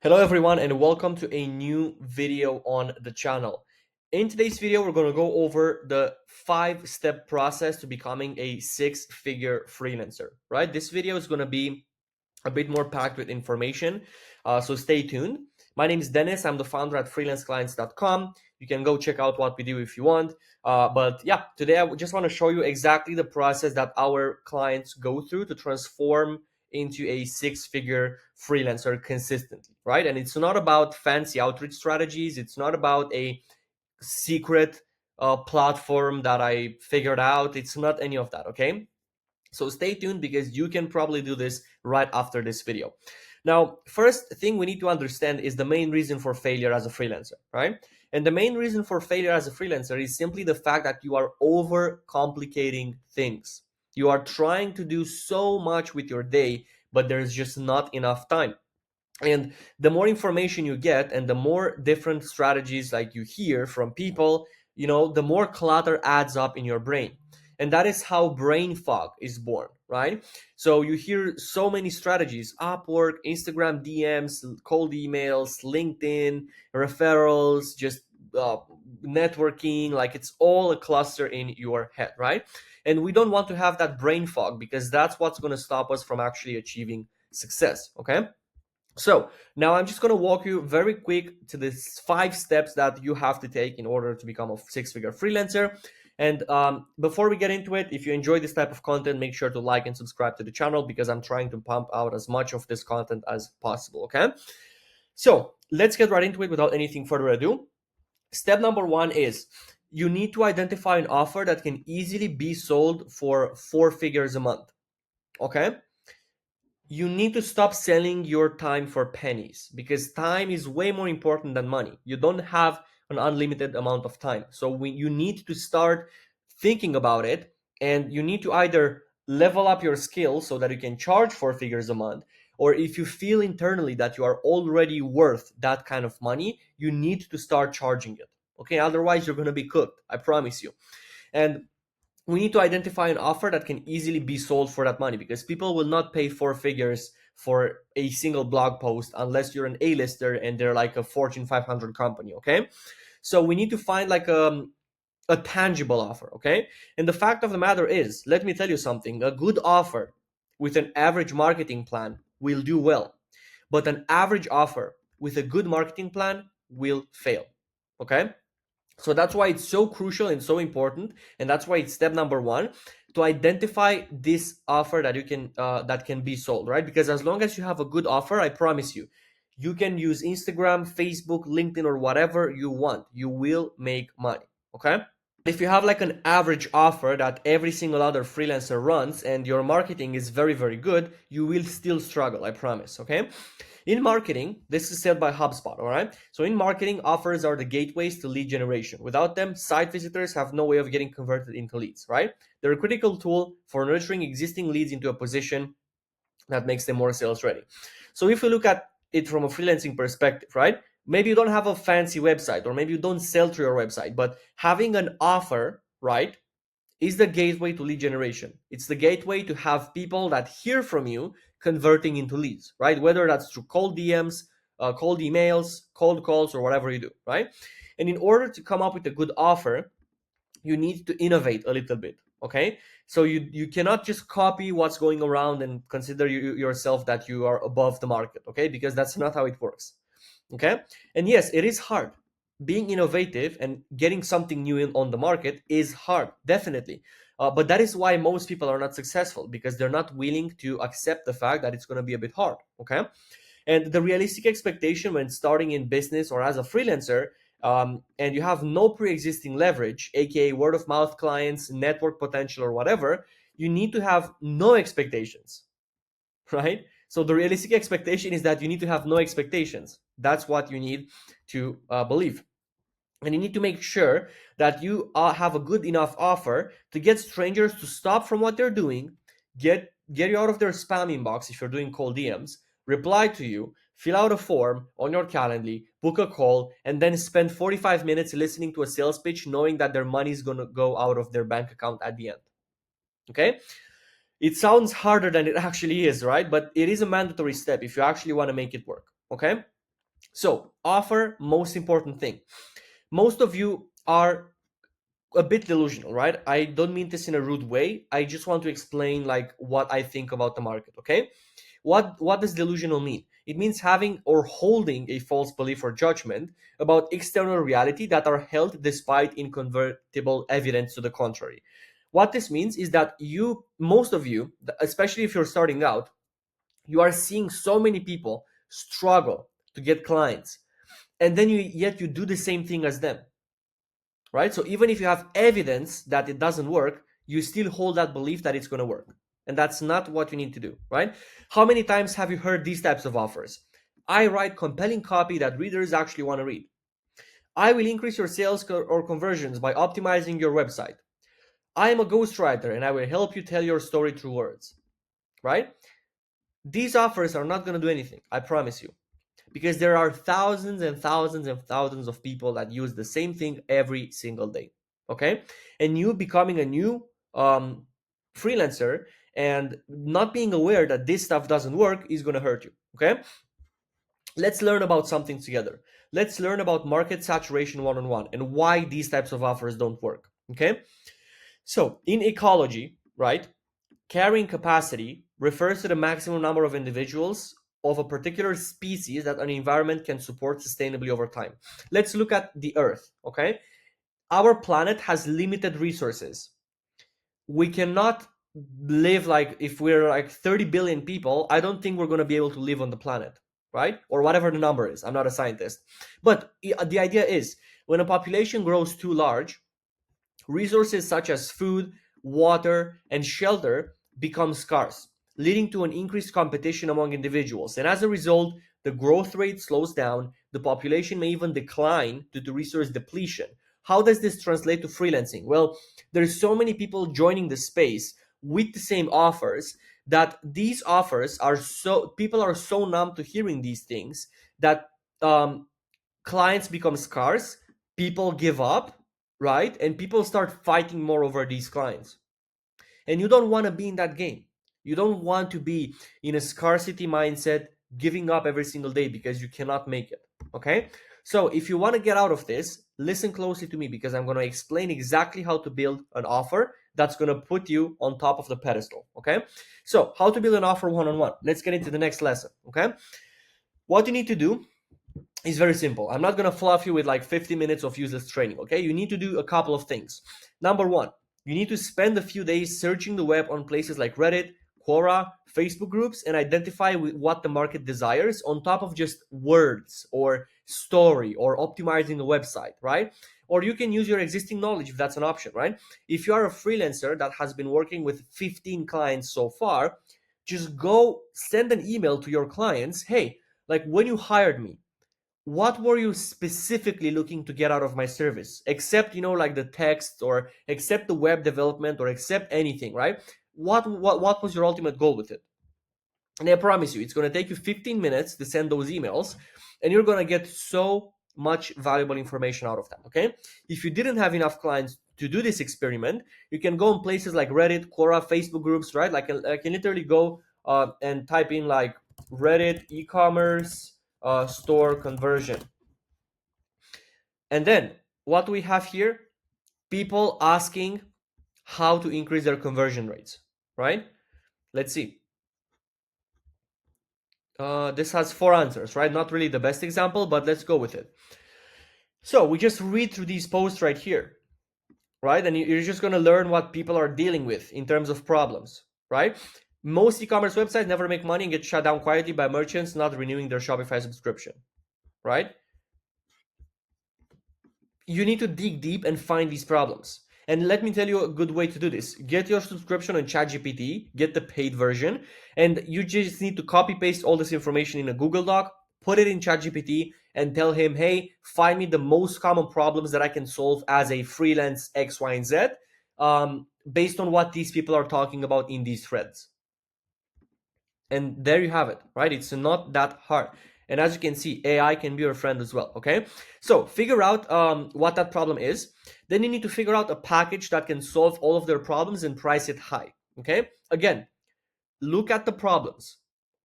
Hello everyone and welcome to a new video on the channel. In today's video, we're going to go over the 5-step process to becoming a 6-figure freelancer, right? This video is going to be a bit more packed with information, so stay tuned. My name is Dennis. I'm the founder at freelanceclients.com. You can go check out what we do if you want. But yeah, today I just want to show you exactly the process that our clients go through to transform into a 6-figure freelancer consistently, right? And it's not about fancy outreach strategies. It's not about a secret platform that I figured out. It's not any of that, okay? So stay tuned because you can probably do this right after this video. Now, first thing we need to understand is the main reason for failure as a freelancer, right? And the main reason for failure as a freelancer is simply the fact that you are overcomplicating things. You are trying to do so much with your day, but there's just not enough time. And the more information you get and the more different strategies like you hear from people, the more clutter adds up in your brain. And that is how brain fog is born, right? So you hear so many strategies: Upwork, Instagram DMs, cold emails, LinkedIn, referrals, just networking. Like, it's all a cluster in your head, right? And we don't want to have that brain fog because that's what's going to stop us from actually achieving success, okay? So now I'm just going to walk you very quick to the 5 steps that you have to take in order to become a 6-figure freelancer. And before we get into it, if you enjoy this type of content, make sure to like and subscribe to the channel because I'm trying to pump out as much of this content as possible, okay? So let's get right into it without anything further ado. Step number 1 is you need to identify an offer that can easily be sold for 4 figures a month, okay? You need to stop selling your time for pennies because time is way more important than money. You don't have an unlimited amount of time. So you need to start thinking about it, and you need to either level up your skills so that you can charge 4 figures a month, or if you feel internally that you are already worth that kind of money, you need to start charging it. Okay, otherwise you're going to be cooked, I promise you. And we need to identify an offer that can easily be sold for that money because people will not pay 4 figures for a single blog post unless you're an A-lister and they're like a Fortune 500 company, okay? So we need to find like a tangible offer, okay? And the fact of the matter is, let me tell you something, a good offer with an average marketing plan will do well, but an average offer with a good marketing plan will fail, okay? So that's why it's so crucial and so important, and that's why it's step number 1 to identify this offer that can be sold, right? Because as long as you have a good offer, I promise you, you can use Instagram, Facebook, LinkedIn, or whatever you want. You will make money, okay? If you have like an average offer that every single other freelancer runs and your marketing is very, very good, you will still struggle, I promise, okay? In marketing, this is said by HubSpot, all right? So in marketing, offers are the gateways to lead generation. Without them, site visitors have no way of getting converted into leads, right? They're a critical tool for nurturing existing leads into a position that makes them more sales ready. So if we look at it from a freelancing perspective, right? Maybe you don't have a fancy website, or maybe you don't sell through your website, but having an offer, right, is the gateway to lead generation. It's the gateway to have people that hear from you converting into leads, right? Whether that's through cold DMs, cold emails, cold calls, or whatever you do, right? And in order to come up with a good offer, you need to innovate a little bit, okay? So you cannot just copy what's going around and consider yourself that you are above the market, okay? Because that's not how it works, okay? And yes, it is hard. Being innovative and getting something new on the market is hard, definitely. But that is why most people are not successful, because they're not willing to accept the fact that it's going to be a bit hard, okay? And the realistic expectation when starting in business or as a freelancer, and you have no pre-existing leverage, aka word of mouth clients, network potential, or whatever, you need to have no expectations, right? So the realistic expectation is that you need to have no expectations. That's what you need to believe. And you need to make sure that you have a good enough offer to get strangers to stop from what they're doing, get you out of their spam inbox if you're doing cold DMs, reply to you, fill out a form on your Calendly, book a call, and then spend 45 minutes listening to a sales pitch knowing that their money is going to go out of their bank account at the end. Okay? It sounds harder than it actually is, right? But it is a mandatory step if you actually want to make it work. Okay? So, offer, most important thing. Most of you are a bit delusional, right? I don't mean this in a rude way. I just want to explain like what I think about the market, okay? What does delusional mean? It means having or holding a false belief or judgment about external reality that are held despite incontrovertible evidence to the contrary. What this means is that most of you, especially if you're starting out, you are seeing so many people struggle to get clients, and then yet you do the same thing as them, right? So even if you have evidence that it doesn't work, you still hold that belief that it's going to work. And that's not what you need to do, right? How many times have you heard these types of offers? I write compelling copy that readers actually want to read. I will increase your sales or conversions by optimizing your website. I am a ghostwriter and I will help you tell your story through words, right? These offers are not going to do anything, I promise you, because there are thousands and thousands and thousands of people that use the same thing every single day. Okay, and you becoming a new freelancer and not being aware that this stuff doesn't work is going to hurt you. Okay, let's learn about something together. Let's learn about market saturation one-on-one and why these types of offers don't work. Okay, so in ecology, right, carrying capacity refers to the maximum number of individuals of a particular species that an environment can support sustainably over time. Let's look at the Earth, okay? Our planet has limited resources. We cannot live like, if we're like 30 billion people, I don't think we're going to be able to live on the planet, right? Or whatever the number is. I'm not a scientist. But the idea is when a population grows too large, resources such as food, water, and shelter become scarce, leading to an increased competition among individuals. And as a result, the growth rate slows down, the population may even decline due to resource depletion. How does this translate to freelancing? Well, there's so many people joining the space with the same offers that these offers are so people are so numb to hearing these things that um, clients become scarce, people give up, right? And people start fighting more over these clients. And you don't want to be in that game. You don't want to be in a scarcity mindset, giving up every single day because you cannot make it. Okay? So if you want to get out of this, listen closely to me because I'm going to explain exactly how to build an offer that's going to put you on top of the pedestal. Okay? So, how to build an offer one on one. Let's get into the next lesson. Okay? What you need to do is very simple. I'm not gonna fluff you with like 50 minutes of useless training, okay? You need to do a couple of things. Number one, you need to spend a few days searching the web on places like Reddit, Quora, Facebook groups, and identify what the market desires on top of just words or story or optimizing the website, right? Or you can use your existing knowledge if that's an option, right? If you are a freelancer that has been working with 15 clients so far, just go send an email to your clients. Hey, like when you hired me, what were you specifically looking to get out of my service, except like the text or except the web development or except anything, right? What was your ultimate goal with it? And I promise you it's going to take you 15 minutes to send those emails, and you're going to get so much valuable information out of them. Okay, if you didn't have enough clients to do this experiment, you can go on places like Reddit, Quora, Facebook groups, right? Like I can literally go and type in like Reddit e-commerce store conversion. And then what we have here, people asking how to increase their conversion rates, right? Let's see. This has 4 answers, right? Not really the best example, but let's go with it. So we just read through these posts right here, right? And you're just going to learn what people are dealing with in terms of problems, right? Most e-commerce websites never make money and get shut down quietly by merchants not renewing their Shopify subscription, right? You need to dig deep and find these problems. And let me tell you a good way to do this. Get your subscription on ChatGPT, get the paid version, and you just need to copy paste all this information in a Google Doc, put it in ChatGPT, and tell him, hey, find me the most common problems that I can solve as a freelance X, Y, and Z, based on what these people are talking about in these threads. And there you have it, right? It's not that hard. And as you can see, AI can be your friend as well, okay? So figure out what that problem is. Then you need to figure out a package that can solve all of their problems and price it high, okay? Again, look at the problems.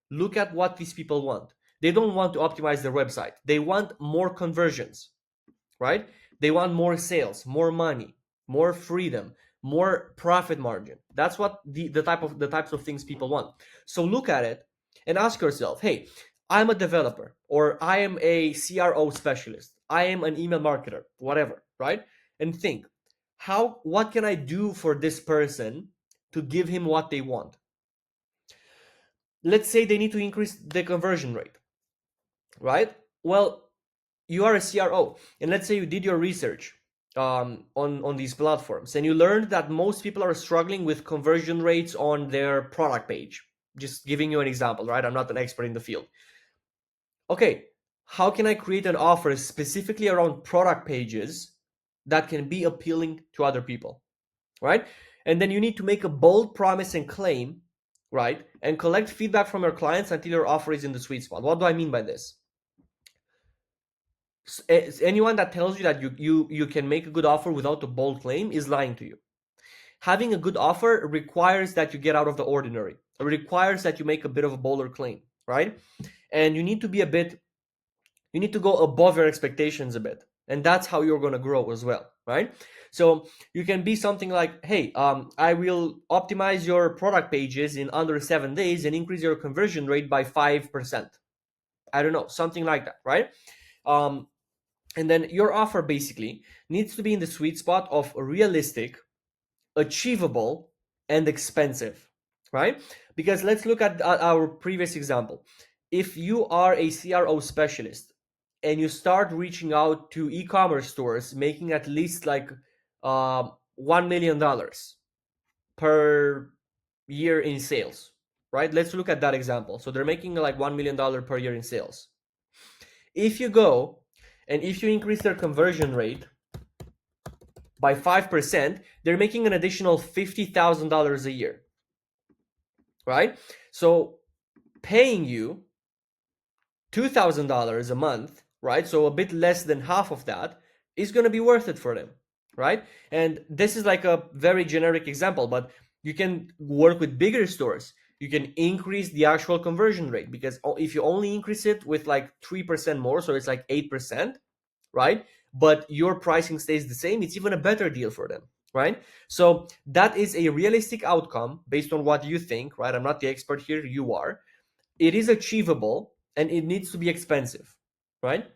Look at what these people want. They don't want to optimize their website. They want more conversions, right? They want more sales, more money, more freedom, more profit margin. That's what the types of things people want. So look at it and ask yourself, hey, I'm a developer, or I am a CRO specialist, I am an email marketer, whatever, right? And think, what can I do for this person to give him what they want? Let's say they need to increase the conversion rate, right? Well, you are a CRO, and let's say you did your research on these platforms, and you learned that most people are struggling with conversion rates on their product page. Just giving you an example, right? I'm not an expert in the field. Okay, how can I create an offer specifically around product pages that can be appealing to other people, right? And then you need to make a bold promise and claim, right? And collect feedback from your clients until your offer is in the sweet spot. What do I mean by this? Anyone that tells you that you can make a good offer without a bold claim is lying to you. Having a good offer requires that you get out of the ordinary. It requires that you make a bit of a bolder claim, right? And you need to be you need to go above your expectations a bit. And that's how you're going to grow as well, right? So you can be something like, hey, I will optimize your product pages in under 7 days and increase your conversion rate by 5%. I don't know, something like that, right? Um, and then your offer basically needs to be in the sweet spot of realistic, achievable, and expensive, right? Because let's look at our previous example. If you are a CRO specialist and you start reaching out to e-commerce stores making at least like $1 million per year in sales, right? Let's look at that example. So they're making like $1 million per year in sales. If you go and if you increase their conversion rate by 5%, they're making an additional $50,000 a year, right? So paying you $2,000 a month, right? So a bit less than half of that is going to be worth it for them, right? And this is like a very generic example, but you can work with bigger stores. You can increase the actual conversion rate, because if you only increase it with like 3% more, so it's like 8%, right? But your pricing stays the same, it's even a better deal for them, right? So that is a realistic outcome based on what you think, right? I'm not the expert here, you are. It is achievable and it needs to be expensive, right?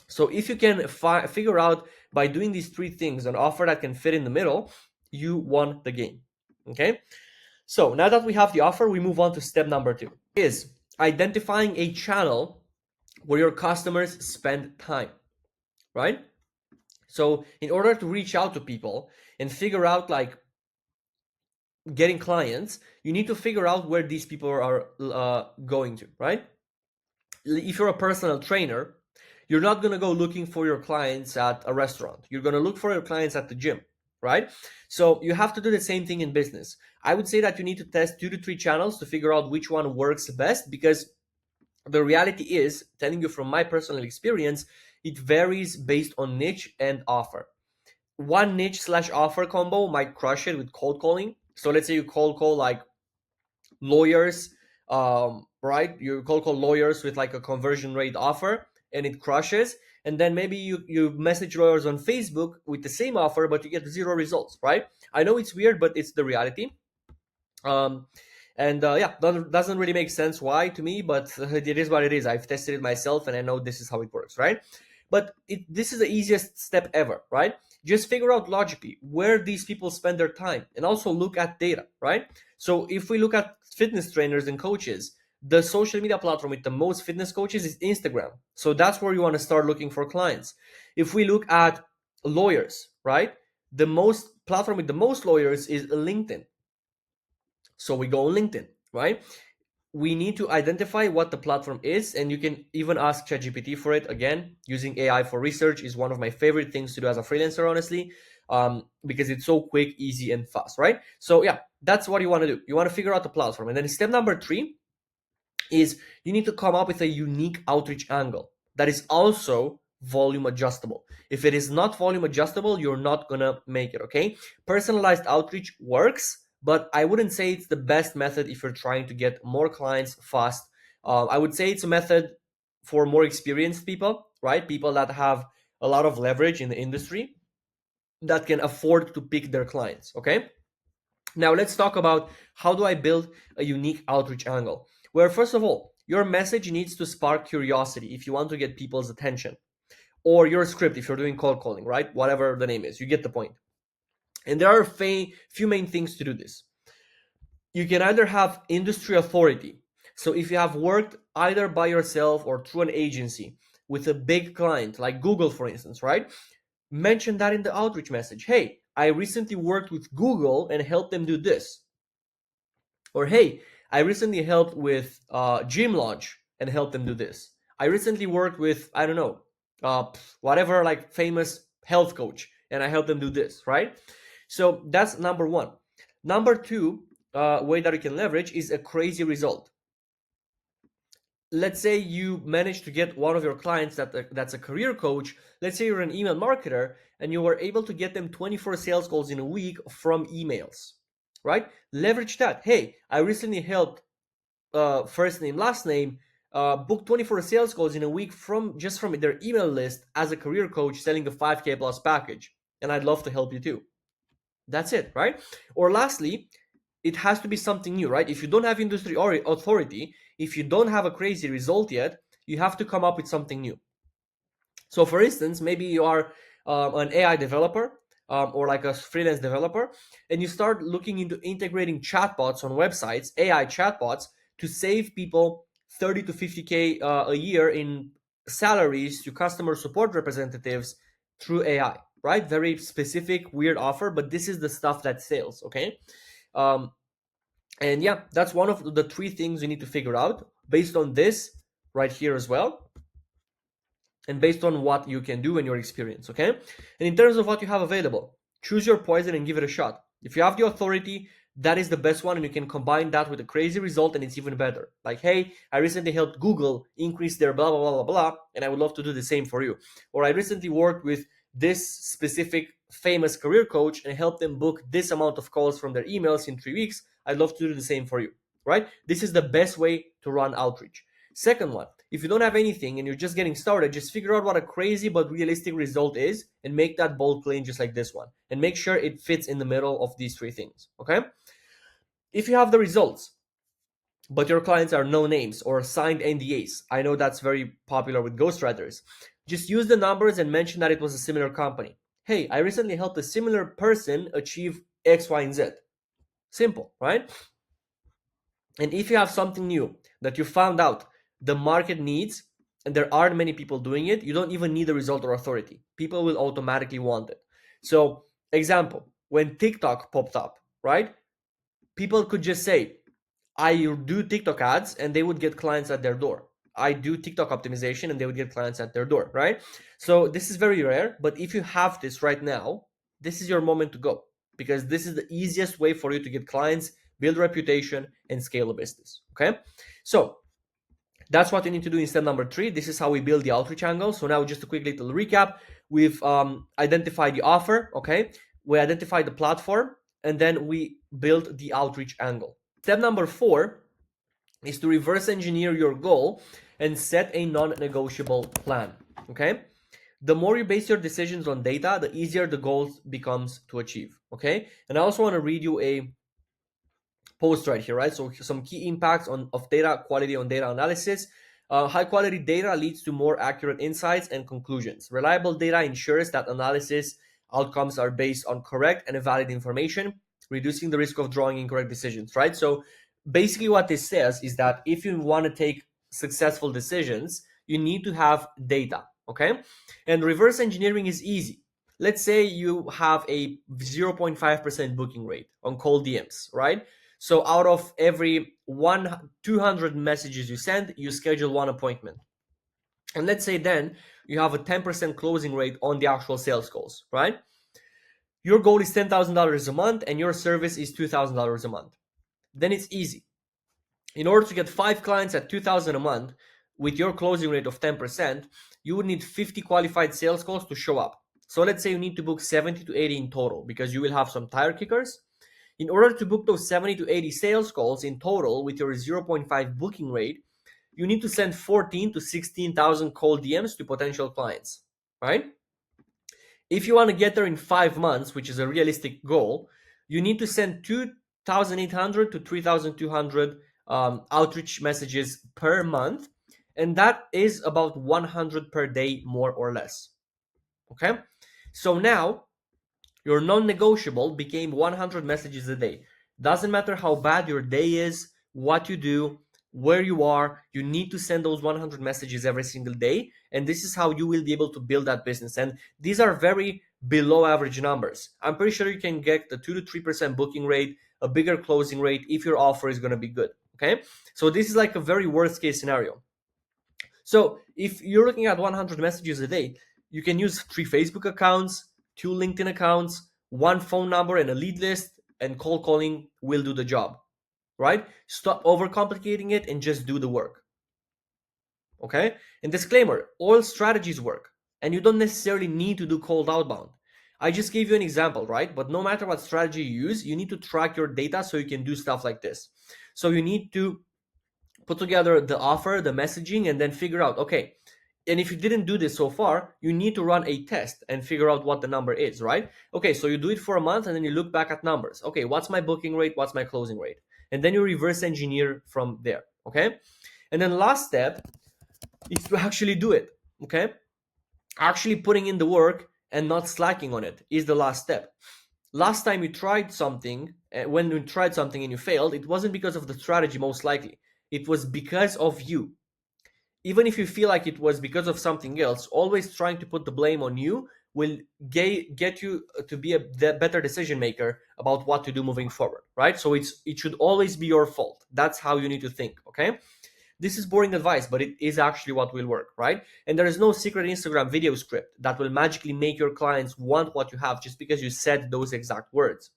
So if you can figure out by doing these three things an offer that can fit in the middle, you won the game, okay? So now that we have the offer, we move on to step number 2, is identifying a channel where your customers spend time, right? So in order to reach out to people and figure out like getting clients, you need to figure out where these people are going to, right? If you're a personal trainer, you're not going to go looking for your clients at a restaurant. You're going to look for your clients at the gym, right? So you have to do the same thing in business. I would say that you need to test 2 to 3 channels to figure out which one works best, because the reality is, telling you from my personal experience, it varies based on niche and offer. One niche slash offer combo might crush it with cold calling. So let's say you cold call like lawyers, right? You cold call lawyers with like a conversion rate offer and it crushes. And then maybe you message lawyers on Facebook with the same offer, but you get 0 results, right? I know it's weird, but it's the reality. Um, and yeah, doesn't really make sense why to me, but it is what it is. I've tested it myself and I know this is how it works, right? But this is the easiest step ever, right? Just figure out logically where these people spend their time and also look at data, right? So if we look at fitness trainers and coaches, the social media platform with the most fitness coaches is Instagram. So that's where you want to start looking for clients. If we look at lawyers, right? The most platform with the most lawyers is LinkedIn. So we go on LinkedIn, right? We need to identify what the platform is, and you can even ask ChatGPT for it. Again, using AI for research is one of my favorite things to do as a freelancer, honestly, because it's so quick, easy, and fast, right? So yeah, that's what you want to do. You want to figure out the platform. And then step number 3 is you need to come up with a unique outreach angle that is also volume adjustable. If it is not volume adjustable, you're not gonna make it, okay? Personalized outreach works, but I wouldn't say it's the best method if you're trying to get more clients fast. I would say it's a method for more experienced people, right? People that have a lot of leverage in the industry that can afford to pick their clients, okay? Now let's talk about how do I build a unique outreach angle. Where first of all, your message needs to spark curiosity if you want to get people's attention, or your script if you're doing cold calling, right? Whatever the name is, you get the point. And there are few main things to do this. You can either have industry authority. So if you have worked either by yourself or through an agency with a big client like Google, for instance, right? Mention that in the outreach message. Hey, I recently worked with Google and helped them do this. Or hey, I recently helped with Gym Launch and helped them do this. I recently worked with, I don't know, whatever, like famous health coach, and I helped them do this, right? So that's number one. Number two, way that you can leverage is a crazy result. Let's say you manage to get one of your clients that's a career coach. Let's say you're an email marketer and you were able to get them 24 sales calls in a week from emails, right? Leverage that. Hey, I recently helped first name, last name, book 24 sales calls in a week from their email list as a career coach selling a 5K plus package. And I'd love to help you too. That's it, right? Or lastly, it has to be something new, right? If you don't have industry authority, if you don't have a crazy result yet, you have to come up with something new. So for instance, maybe you are an AI developer or like a freelance developer, and you start looking into integrating chatbots on websites, AI chatbots, to save people 30 to 50K a year in salaries to customer support representatives through AI, right? Very specific, weird offer, but this is the stuff that sells, okay? Um, and yeah, that's one of the three things you need to figure out based on this right here as well, and based on what you can do and your experience, okay? And in terms of what you have available, choose your poison and give it a shot. If you have the authority, that is the best one, and you can combine that with a crazy result, and it's even better. Like, hey, I recently helped Google increase their blah, blah, blah, blah, blah, and I would love to do the same for you. Or I recently worked with this specific famous career coach and helped them book this amount of calls from their emails in 3 weeks. I'd love to do the same for you, right? This is the best way to run outreach. Second one, if you don't have anything and you're just getting started, just figure out what a crazy but realistic result is and make that bold claim just like this one. And make sure it fits in the middle of these three things, okay? If you have the results, but your clients are no names or signed NDAs, I know that's very popular with ghostwriters, just use the numbers and mention that it was a similar company. Hey, I recently helped a similar person achieve X, Y, and Z. Simple, right? And if you have something new that you found out the market needs and there aren't many people doing it, you don't even need a result or authority. People will automatically want it. So, example, when TikTok popped up, right? People could just say, I do TikTok ads and they would get clients at their door. I do TikTok optimization and they would get clients at their door, right? So this is very rare, but if you have this right now, this is your moment to go, because this is the easiest way for you to get clients, build reputation, and scale a business, okay? So that's what you need to do in step number 3. This is how we build the outreach angle. So now just a quick little recap. We've identified the offer, okay? We identified the platform, and then we build the outreach angle. Step number 4 is to reverse engineer your goal and set a non-negotiable plan, okay? The more you base your decisions on data, the easier the goal becomes to achieve, okay? And I also want to read you a post right here, right? So some key impacts of data quality on data analysis. High quality data leads to more accurate insights and conclusions. Reliable data ensures that analysis outcomes are based on correct and valid information, reducing the risk of drawing incorrect decisions, right? So basically what this says is that if you want to take successful decisions, you need to have data, okay? And reverse engineering is easy. Let's say you have a 0.5% booking rate on cold DMs, right? So out of every 200 messages you send, you schedule one appointment. And let's say then you have a 10% closing rate on the actual sales calls, right? Your goal is $10,000 a month and your service is $2,000 a month. Then it's easy. In order to get 5 clients at $2,000 a month with your closing rate of 10%, you would need 50 qualified sales calls to show up. So let's say you need to book 70 to 80 in total, because you will have some tire kickers. In order to book those 70 to 80 sales calls in total with your 0.5 booking rate, you need to send 14 to 16,000 cold DMs to potential clients, right? If you want to get there in 5 months, which is a realistic goal, you need to send 2,800 to 3,200 outreach messages per month. And that is about 100 per day, more or less. Okay? So now your non-negotiable became 100 messages a day. Doesn't matter how bad your day is, what you do, where you are, you need to send those 100 messages every single day. And this is how you will be able to build that business. And these are very below average numbers. I'm pretty sure you can get the 2 to 3% booking rate, a bigger closing rate if your offer is going to be good. Okay? So this is like a very worst case scenario. So if you're looking at 100 messages a day, you can use 3 Facebook accounts, 2 LinkedIn accounts, 1 phone number and a lead list, and cold calling will do the job, right? Stop overcomplicating it and just do the work. Okay? And disclaimer, all strategies work, and you don't necessarily need to do cold outbound. I just gave you an example, right? But no matter what strategy you use, you need to track your data so you can do stuff like this. So you need to put together the offer, the messaging, and then figure out, okay, and if you didn't do this so far, you need to run a test and figure out what the number is, right? Okay, so you do it for a month and then you look back at numbers. Okay, what's my booking rate? What's my closing rate? And then you reverse engineer from there, okay? And then last step is to actually do it, okay? Actually putting in the work and not slacking on it is the last step. Last time you tried something, when you tried something and you failed, it wasn't because of the strategy, most likely. It was because of you. Even if you feel like it was because of something else, always trying to put the blame on you will get you to be a better decision maker about what to do moving forward, right? So it should always be your fault. That's how you need to think, okay? This is boring advice, but it is actually what will work, right? And there is no secret Instagram video script that will magically make your clients want what you have just because you said those exact words.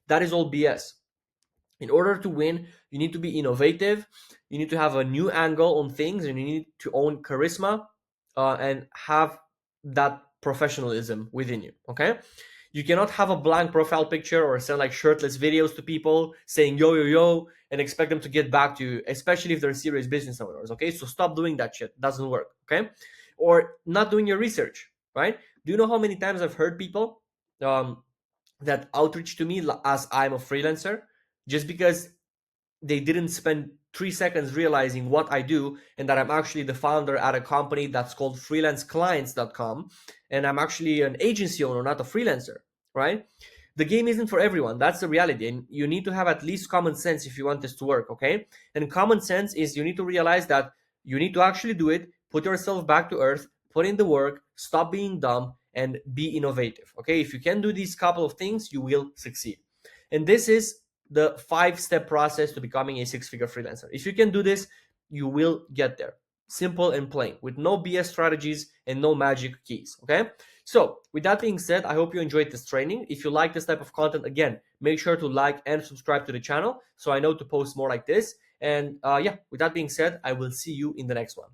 That is all BS. In order to win, you need to be innovative, you need to have a new angle on things, and you need to own charisma and have that professionalism within you, okay? You cannot have a blank profile picture or send like shirtless videos to people saying yo, yo, yo, and expect them to get back to you, especially if they're serious business owners, okay? So stop doing that shit. Doesn't work, okay? Or not doing your research, right? Do you know how many times I've heard people that outreach to me as I'm a freelancer just because they didn't spend 3 seconds realizing what I do and that I'm actually the founder at a company that's called freelanceclients.com, and I'm actually an agency owner, not a freelancer, right? The game isn't for everyone. That's the reality, and you need to have at least common sense if you want this to work, okay? And common sense is you need to realize that you need to actually do it, put yourself back to earth, put in the work, stop being dumb, and be innovative, okay? If you can do these couple of things, you will succeed. And this is the 5-step process to becoming a 6-figure freelancer. If you can do this, you will get there. Simple and plain, with no BS strategies and no magic keys, okay? So with that being said, I hope you enjoyed this training. If you like this type of content, again, make sure to like and subscribe to the channel so I know to post more like this. And yeah, with that being said, I will see you in the next one.